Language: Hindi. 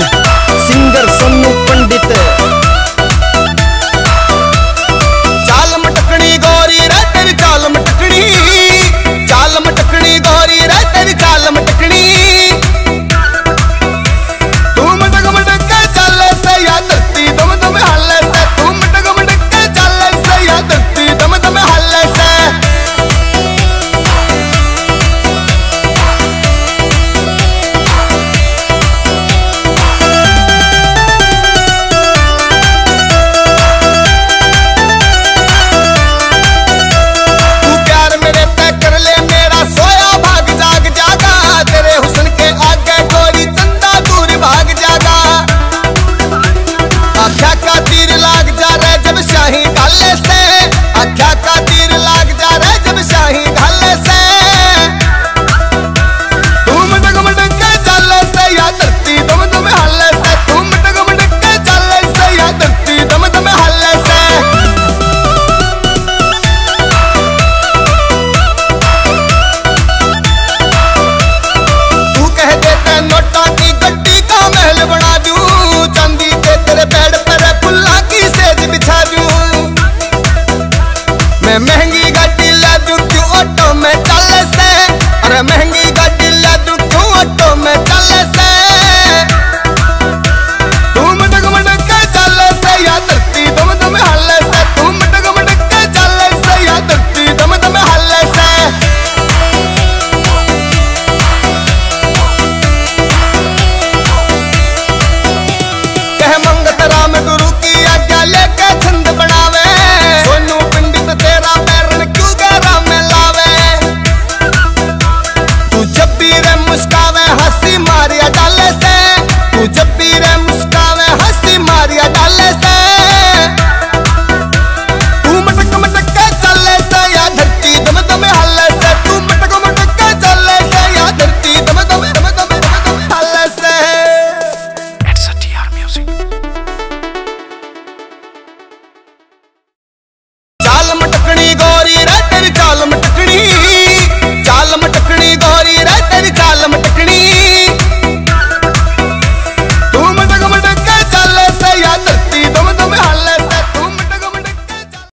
सिंगर सोनू पंडित। चाल मटकनी गौरी रे तेरी चाल मटकनी, चाल मटकनी गौरी रे तेरी चाल मटकनी। तू मटक मटक के चले से या धरती दम दम हाले से, तू मटक मटक के चले से या धरती दम दम हाले से। आख्या का तीर लाग जा रे जब शाही घाले से, आख्या का तीर लाग जा रे जब शाही घाले से। तू मटक मटक के चले से या धरती दम दम हाले से, तू मटक मटक के चले से या धरती दम दम हाले से। तू कह देते नोटा की गड्डी का महल बना दूं, चांदी के तेरे बेड पर फुल्ला की सेज बिछा दूं। मैं महंगी गाड़ी ला दूं क्यों ऑटो में चले से, अरे महंगी